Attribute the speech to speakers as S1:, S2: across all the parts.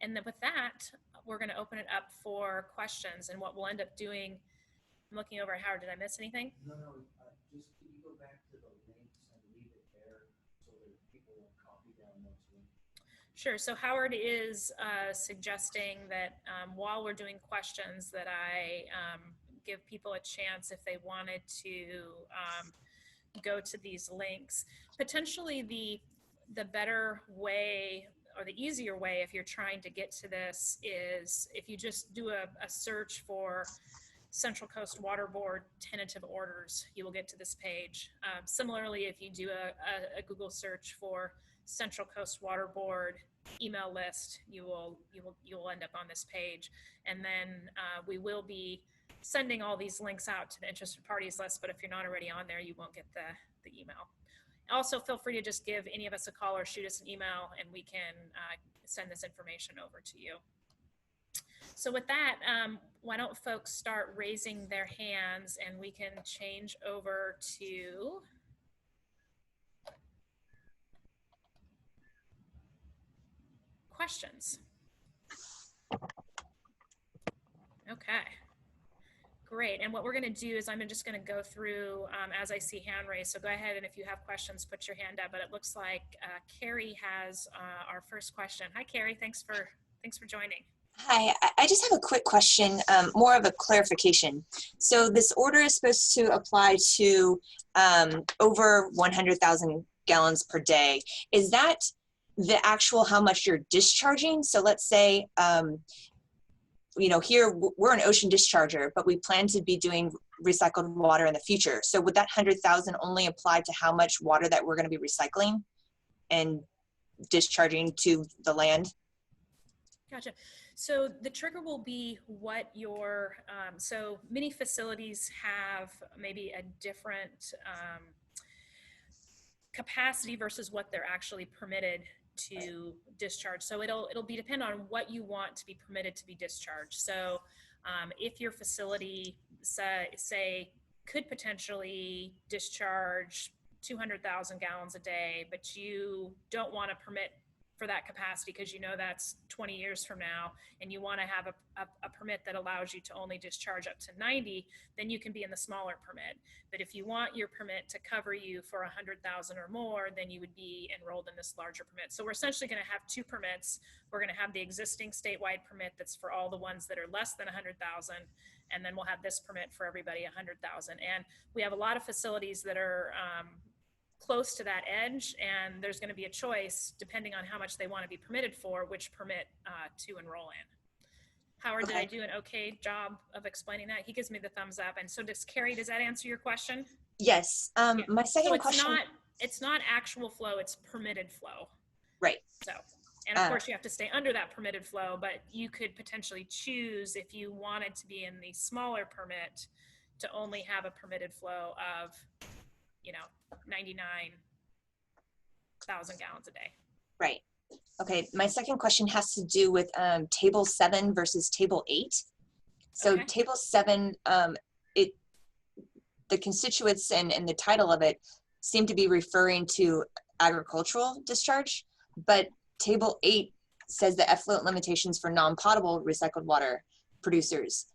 S1: And then with that, we're going to open it up for questions. And what we'll end up doing, I'm looking over at Howard, did I miss anything?
S2: No, just can you go back to the links and leave it there so that people will copy down those links?
S1: Sure. So Howard is suggesting that while we're doing questions that I give people a chance if they wanted to go to these links. Potentially the better way or the easier way if you're trying to get to this is if you just do a search for Central Coast Water Board tentative orders, you will get to this page. Similarly, if you do a Google search for Central Coast Water Board email list, you will end up on this page. And then we will be sending all these links out to the interested parties list, but if you're not already on there, you won't get the email. Also, feel free to just give any of us a call or shoot us an email and we can send this information over to you. So with that, why don't folks start raising their hands and we can change over to questions. Okay. Great, and what we're going to do is I'm just going to go through as I see hand raised. So go ahead, and if you have questions, put your hand up. But it looks like Carrie has our first question. Hi, Carrie. Thanks for joining.
S3: Hi, I just have a quick question, more of a clarification. So this order is supposed to apply to over 100,000 gallons per day. Is that the actual how much you're discharging? So let's say you know, here we're an ocean discharger, but we plan to be doing recycled water in the future. So would that 100,000 only apply to how much water that we're going to be recycling and discharging to the land?
S1: Gotcha. So the trigger will be what your, so many facilities have maybe a different capacity versus what they're actually permitted to discharge. So it'll be depend on what you want to be permitted to be discharged. So if your facility say could potentially discharge 200,000 gallons a day, but you don't want to permit for that capacity because you know that's 20 years from now and you want to have a permit that allows you to only discharge up to 90, then you can be in the smaller permit. But if you want your permit to cover you for 100,000 or more, then you would be enrolled in this larger permit. So we're essentially going to have two permits. We're going to have the existing statewide permit that's for all the ones that are less than 100,000, and then we'll have this permit for everybody 100,000. And we have a lot of facilities that are close to that edge, and there's going to be a choice depending on how much they want to be permitted for, which permit to enroll in. Howard, okay. Did I do an okay job of explaining that? He gives me the thumbs up. And so does Carrie, does that answer your question?
S3: Yes. Yeah. My second question.
S1: It's not actual flow, it's permitted flow.
S3: Right.
S1: So, and of course you have to stay under that permitted flow, but you could potentially choose if you wanted to be in the smaller permit to only have a permitted flow of, you know, 99,000 gallons a day.
S3: Right. Okay. My second question has to do with table 7 versus table 8. So okay. Table 7, the constituents and the title of it seem to be referring to agricultural discharge, but table 8 says the effluent limitations for non-potable recycled water producers.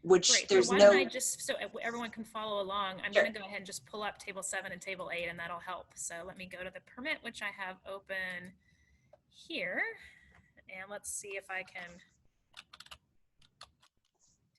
S3: Which great. There's
S1: so why don't I just, so everyone can follow along, I'm going to go ahead and just pull up table 7 and table 8 and that'll help. So let me go to the permit, which I have open here. And let's see if I can,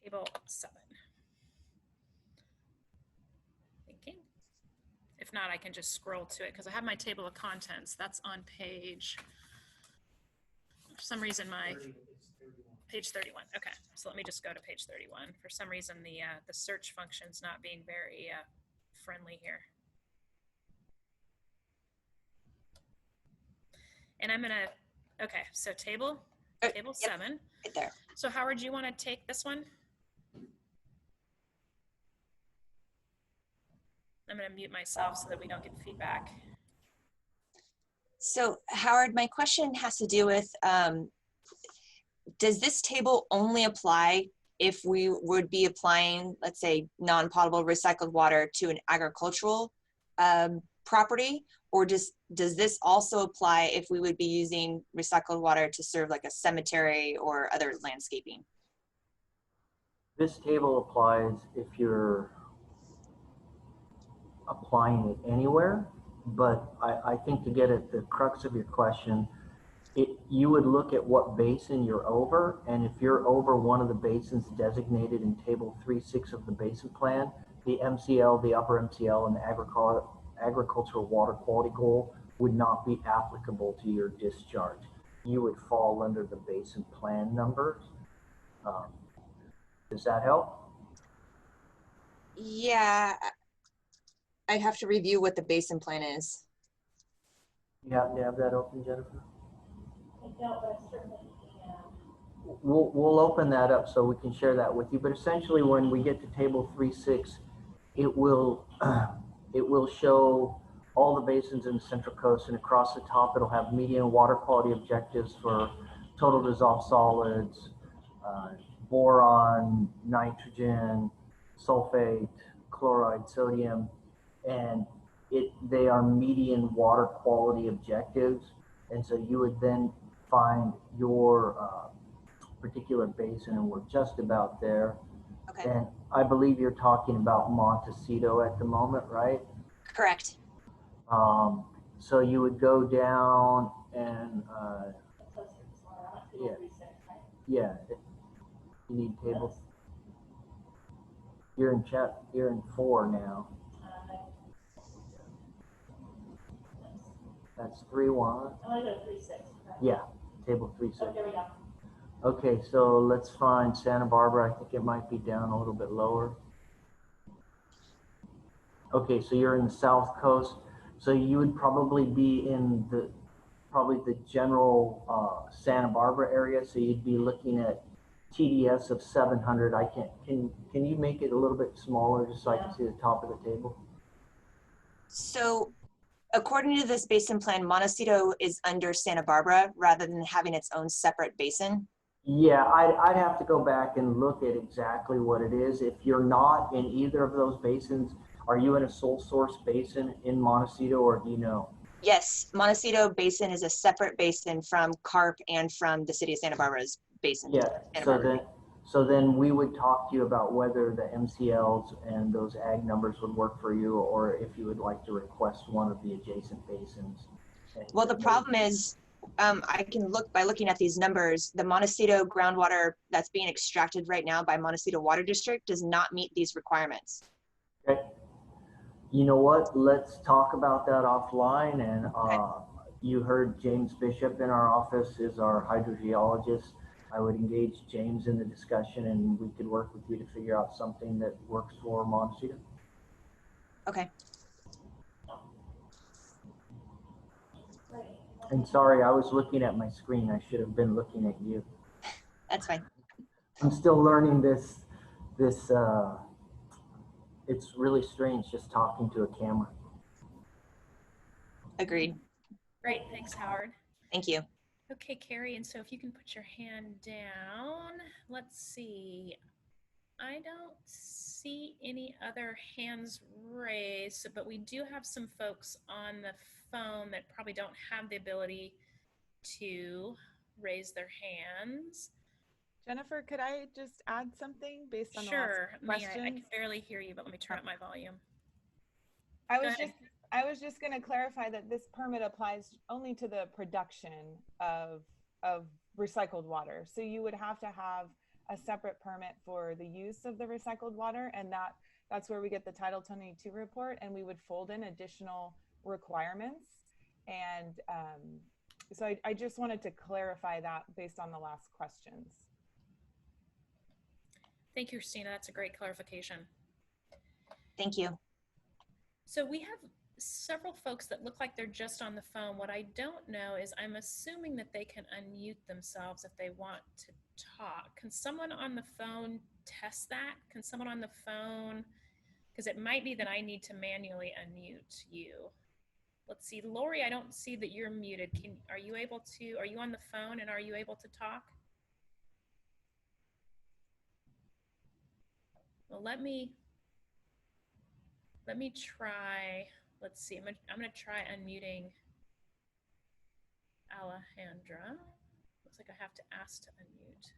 S1: table 7. Thinking. If not, I can just scroll to it because I have my table of contents. That's on page, for some reason page 31. Okay, so let me just go to page 31. For some reason, the search function's not being very friendly here. And I'm gonna, okay, so table 7.
S3: Right there.
S1: So Howard, do you want to take this one? I'm gonna mute myself so that we don't get feedback.
S3: So Howard, my question has to do with, does this table only apply if we would be applying, let's say, non-potable recycled water to an agricultural property, or does this also apply if we would be using recycled water to serve like a cemetery or other landscaping?
S2: This table applies if you're applying it anywhere, but I think to get at the crux of your question, you would look at what basin you're over, and if you're over one of the basins designated in table 3.6 of the basin plan, the MCL, the upper MCL, and the agricultural water quality goal would not be applicable to your discharge. You would fall under the basin plan numbers. Does that help?
S3: Yeah, I'd have to review what the basin plan is.
S2: You happen to have that open, Jennifer?
S1: I don't, but I certainly can.
S2: We'll open that up so we can share that with you. But essentially, when we get to table 3.6, it will show all the basins in the Central Coast, and across the top it'll have median water quality objectives for total dissolved solids, boron, nitrogen, sulfate, chloride, sodium, and they are median water quality objectives. And so you would then find your particular basin, and we're just about there.
S3: Okay.
S2: And I believe you're talking about Montecito at the moment, right?
S3: Correct.
S2: So you would go down and yeah, you need tables. You're in 4 now. That's 3.1.
S1: I want to go to 3.6.
S2: Yeah, table 3.6.
S1: Oh, there we go.
S2: Okay, so let's find Santa Barbara. I think it might be down a little bit lower. Okay, so you're in the South Coast. So you would probably be in the general Santa Barbara area. So you'd be looking at TDS of 700. Can you make it a little bit smaller just so I can see the top of the table?
S3: So according to this basin plan, Montecito is under Santa Barbara rather than having its own separate basin.
S2: Yeah, I'd have to go back and look at exactly what it is. If you're not in either of those basins, are you in a sole source basin in Montecito, or do you know?
S3: Yes, Montecito Basin is a separate basin from CARP and from the city of Santa Barbara's basin.
S2: Yeah,
S3: Santa Barbara.
S2: so then we would talk to you about whether the MCLs and those ag numbers would work for you, or if you would like to request one of the adjacent basins.
S3: Well, the problem is, I can look by looking at these numbers, the Montecito groundwater that's being extracted right now by Montecito Water District does not meet these requirements.
S2: Okay. You know what? Let's talk about that offline. And
S3: Okay.
S2: you heard James Bishop in our office is our hydrogeologist. I would engage James in the discussion, and we could work with you to figure out something that works for Montecito.
S3: Okay.
S2: And sorry, I was looking at my screen. I should have been looking at you.
S3: That's fine.
S2: I'm still learning this. It's really strange just talking to a camera.
S3: Agreed.
S1: Great, thanks, Howard.
S3: Thank you.
S1: Okay, Carrie, and so if you can put your hand down, let's see. I don't see any other hands raised, but we do have some folks on the phone that probably don't have the ability to raise their hands.
S4: Jennifer, could I just add something based on
S1: Sure,
S4: the last question?
S1: I can barely hear you, but let me turn up my volume.
S4: I
S1: Go
S4: was just going to clarify that this permit applies only to the production of recycled water. So you would have to have a separate permit for the use of the recycled water, and that's where we get the Title 22 report, and we would fold in additional requirements. And so I just wanted to clarify that based on the last questions.
S1: Thank you, Christina. That's a great clarification.
S3: Thank you.
S1: So we have several folks that look like they're just on the phone. What I don't know is I'm assuming that they can unmute themselves if they want to talk. Can someone on the phone test that? Can someone on the phone, because it might be that I need to manually unmute you. Let's see, Lori, I don't see that you're muted. Are you on the phone and are you able to talk? Well, let me try let's see, I'm gonna try unmuting Alejandra. Looks like I have to ask to unmute.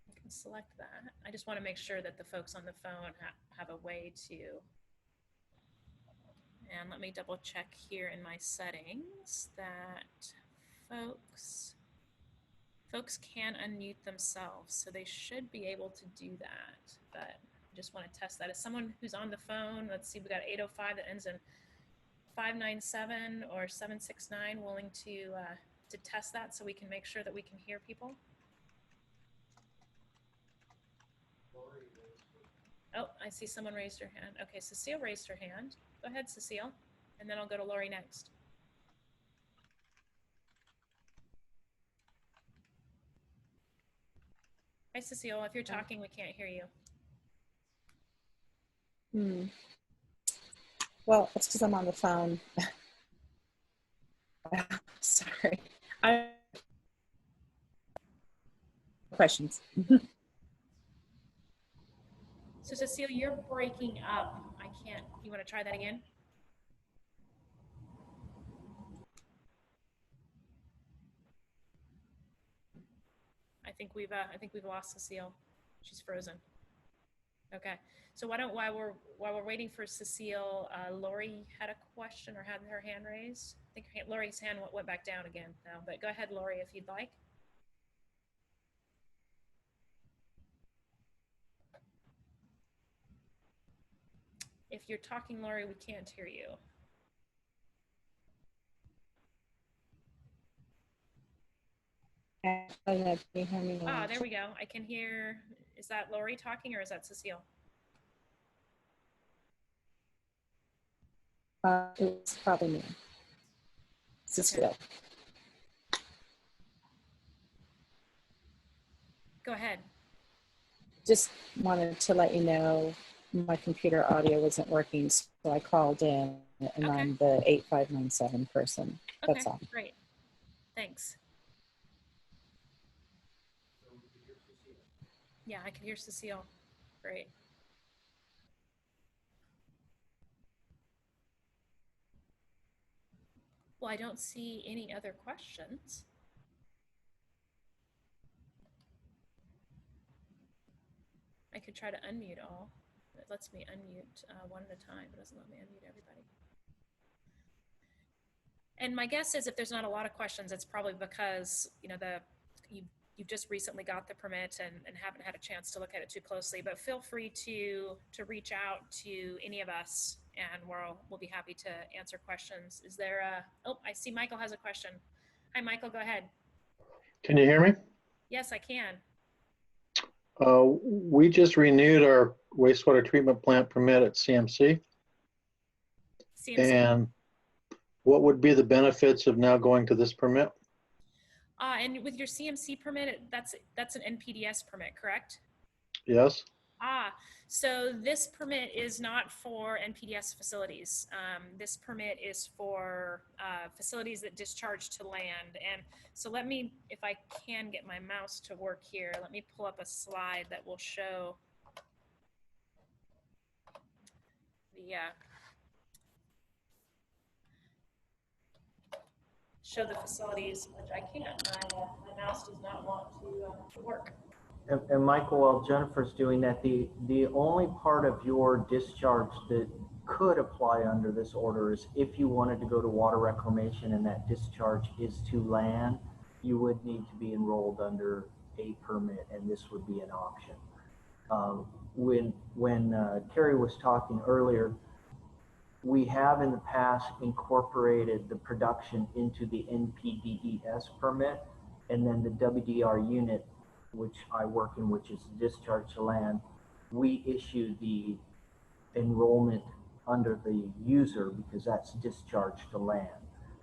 S1: I can select that. I just want to make sure that the folks on the phone have a way to. And let me double check here in my settings that folks can unmute themselves, so they should be able to do that. But I just want to test that. As someone who's on the phone, let's see, we got 805 that ends in 597 or 769 willing to test that so we can make sure that we can hear people. Oh, I see someone raised her hand. Okay, Cecile raised her hand. Go ahead, Cecile, and then I'll go to Lori next. Hi, Cecile. If you're talking, we can't hear you.
S5: Well, it's because I'm on the phone. Sorry. Questions.
S1: So Cecile, you're breaking up. I can't. You want to try that again? I think we've lost Cecile. She's frozen. Okay. So while we're waiting for Cecile, Lori had a question or had her hand raised. I think Lori's hand went back down again now. But go ahead, Lori, if you'd like. If you're talking, Lori, we can't hear you.
S5: Can you hear me now?
S1: Ah, there we go. I can hear. Is that Lori talking or is that Cecile?
S5: It's probably me. Cecile.
S1: Go ahead.
S5: Just wanted to let you know my computer audio wasn't working, so I called in, and
S1: Okay.
S5: I'm the 8597 person.
S1: Okay,
S5: That's all.
S1: great. Thanks. Yeah, I can hear Cecile. Great. Well, I don't see any other questions. I could try to unmute all. It lets me unmute one at a time. It doesn't let me unmute everybody. And my guess is if there's not a lot of questions, it's probably because, you know, you've just recently got the permit and haven't had a chance to look at it too closely. But feel free to reach out to any of us, and we'll be happy to answer questions. Is there a? Oh, I see Michael has a question. Hi, Michael. Go ahead.
S6: Can you hear me?
S1: Yes, I can.
S6: We just renewed our wastewater treatment plant permit at CMC.
S1: CMC.
S6: And what would be the benefits of now going to this permit?
S1: And with your CMC permit, that's an NPDES permit, correct?
S6: Yes.
S1: So this permit is not for NPDES facilities. This permit is for facilities that discharge to land. And so let me, if I can get my mouse to work here, let me pull up a slide that will show the facilities, which I can't. My mouse does not want to work.
S2: And Michael, while Jennifer's doing that, the only part of your discharge that could apply under this order is if you wanted to go to water reclamation and that discharge is to land, you would need to be enrolled under a permit, and this would be an option. When Terry was talking earlier, we have in the past incorporated the production into the NPDES permit, and then the WDR unit, which I work in, which is discharge to land, we issue the enrollment under the user because that's discharge to land,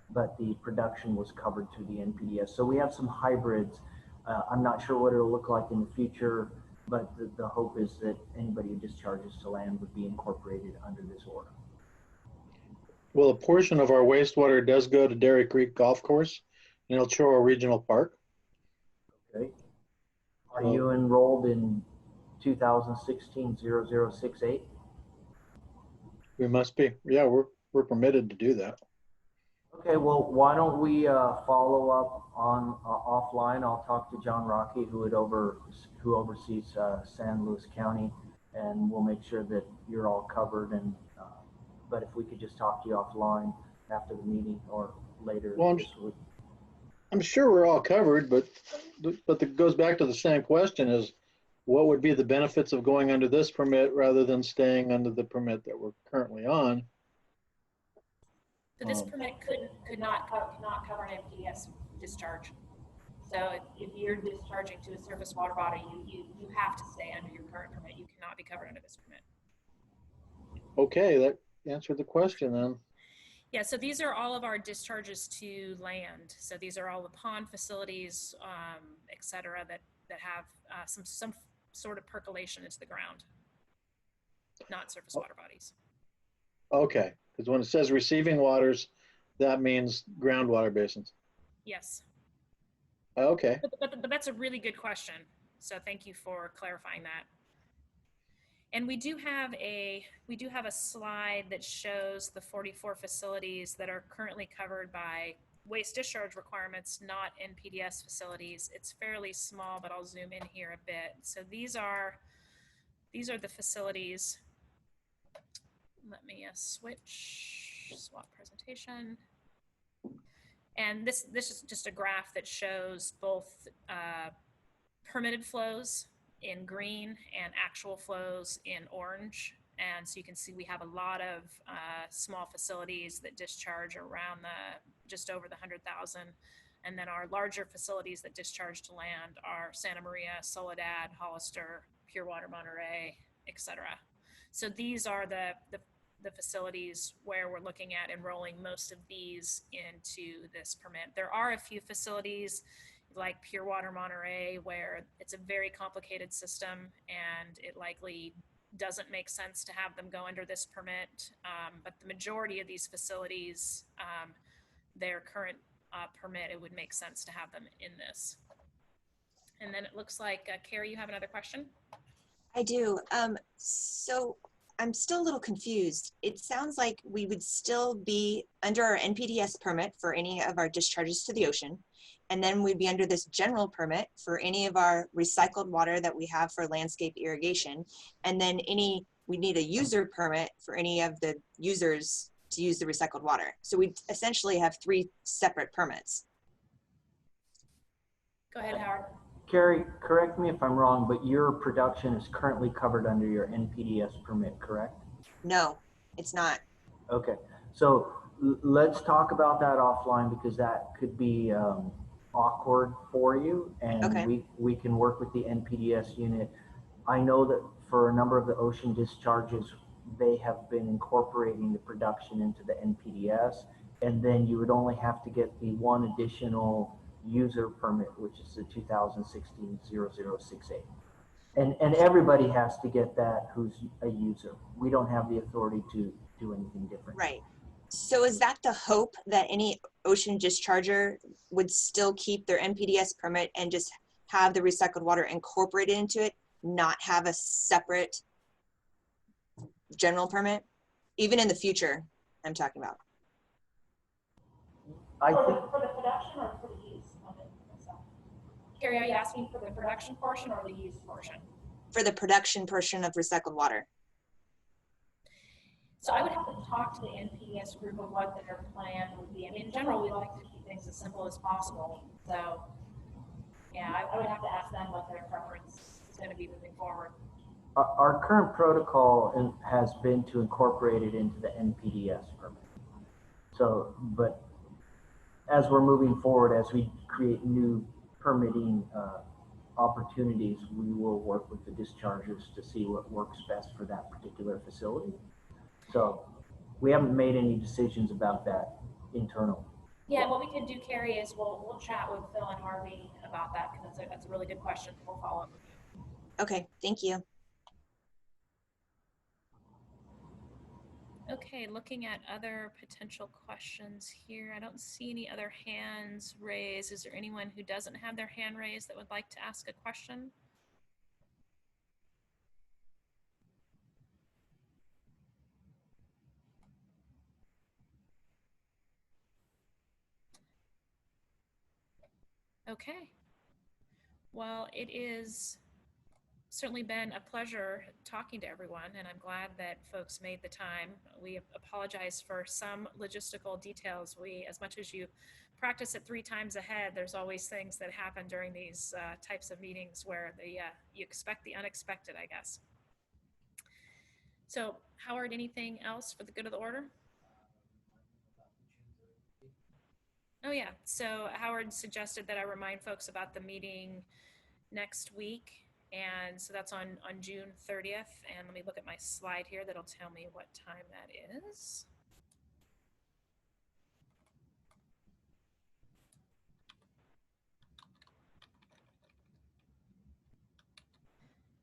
S2: but the production was covered through the NPDES. So we have some hybrids. I'm not sure what it'll look like in the future, but the hope is that anybody who discharges to land would be incorporated under this order.
S6: Well, a portion of our wastewater does go to Dairy Creek Golf Course and El Chorro Regional Park.
S2: Okay. Are you enrolled in 2016-0068?
S6: We must be. Yeah, we're permitted to do that.
S2: Okay, well, why don't we follow up on offline? I'll talk to John Rocky, who oversees San Luis County, and we'll make sure that you're all covered. And but if we could just talk to you offline after the meeting or later
S6: Well,
S2: this week.
S6: I'm sure we're all covered, but it goes back to the same question: is what would be the benefits of going under this permit rather than staying under the permit that we're currently on?
S1: So this permit could not cover an NPDES discharge. So if you're discharging to a surface water body, you have to stay under your current permit. You cannot be covered under this permit.
S6: Okay, that answered the question then.
S1: Yeah, so these are all of our discharges to land. So these are all the pond facilities, et cetera, that have some sort of percolation into the ground, not surface water bodies.
S6: Okay, because when it says receiving waters, that means groundwater basins.
S1: Yes.
S6: Okay.
S1: But that's a really good question. So thank you for clarifying that. And we do have a slide that shows the 44 facilities that are currently covered by waste discharge requirements, not NPDES facilities. It's fairly small, but I'll zoom in here a bit. So these are the facilities. Let me swap presentation. And this is just a graph that shows both permitted flows in green and actual flows in orange. And so you can see we have a lot of small facilities that discharge around just over the 100,000. And then our larger facilities that discharge to land are Santa Maria, Soledad, Hollister, Pure Water Monterey, et cetera. So these are the facilities where we're looking at enrolling most of these into this permit. There are a few facilities like Pure Water Monterey where it's a very complicated system and it likely doesn't make sense to have them go under this permit. But the majority of these facilities, their current permit, it would make sense to have them in this. And then it looks like, Carrie, you have another question?
S3: I do. So I'm still a little confused. It sounds like we would still be under our NPDES permit for any of our discharges to the ocean. And then we'd be under this general permit for any of our recycled water that we have for landscape irrigation. And then we need a user permit for any of the users to use the recycled water. So we essentially have 3 separate permits.
S1: Go ahead, Howard.
S2: Carrie, correct me if I'm wrong, but your production is currently covered under your NPDES permit, correct?
S3: No, it's not.
S2: Okay, so let's talk about that offline because that could be awkward for you, and
S3: Okay.
S2: we can work with the NPDES unit. I know that for a number of the ocean discharges, they have been incorporating the production into the NPDES, and then you would only have to get the one additional user permit, which is the 2016-0068. And everybody has to get that who's a user. We don't have the authority to do anything different.
S3: Right. So is that the hope that any ocean discharger would still keep their NPDES permit and just have the recycled water incorporated into it, not have a separate general permit? Even in the future, I'm talking about.
S2: I think
S1: For the production or for the use of it itself? Carrie, are you asking for the production portion or the use portion?
S3: For the production portion of recycled water.
S1: So I would have to talk to the NPDES group of what their plan would be. I mean, in general, we like to keep things as simple as possible. So, yeah, I would have to ask them what their preference is going to be moving forward.
S2: our current protocol has been to incorporate it into the NPDES permit. So, but as we're moving forward, as we create new permitting opportunities, we will work with the dischargers to see what works best for that particular facility. So we haven't made any decisions about that internally.
S1: Yeah, what we can do, Carrie, is we'll chat with Phil and Harvey about that because that's a really good question. We'll follow up with you.
S3: Okay, thank you.
S1: Okay, looking at other potential questions here. I don't see any other hands raised. Is there anyone who doesn't have their hand raised that would like to ask a question? Okay. Well, it is certainly been a pleasure talking to everyone, and I'm glad that folks made the time. We apologize for some logistical details. As much as you practice it 3 times ahead, there's always things that happen during these types of meetings where you expect the unexpected, I guess. So, Howard, anything else for the good of the order? Oh yeah, so Howard suggested that I remind folks about the meeting next week. And so that's on June 30th. And let me look at my slide here that'll tell me what time that is.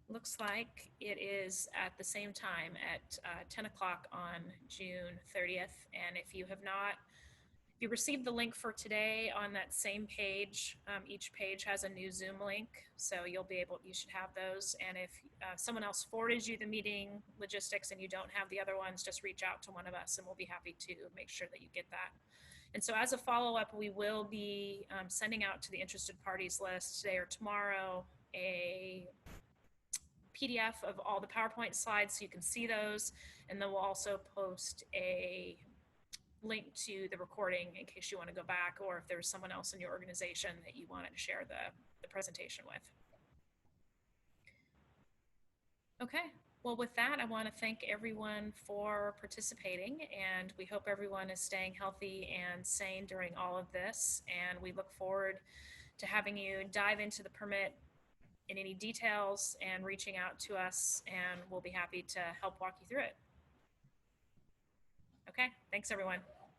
S1: Looks like it is at the same time at 10 o'clock on June 30th. And if you have not, if you received the link for today on that same page, each page has a new Zoom link. So you should have those. And if someone else forwarded you the meeting logistics and you don't have the other ones, just reach out to one of us and we'll be happy to make sure that you get that. And so as a follow-up, we will be sending out to the interested parties list today or tomorrow a PDF of all the PowerPoint slides so you can see those. And then we'll also post a link to the recording in case you want to go back, or if there's someone else in your organization that you wanted to share the presentation with. Okay, well with that, I want to thank everyone for participating, and we hope everyone is staying healthy and sane during all of this, and we look forward to having you dive into the permit in any details and reaching out to us, and we'll be happy to help walk you through it. Okay, thanks everyone.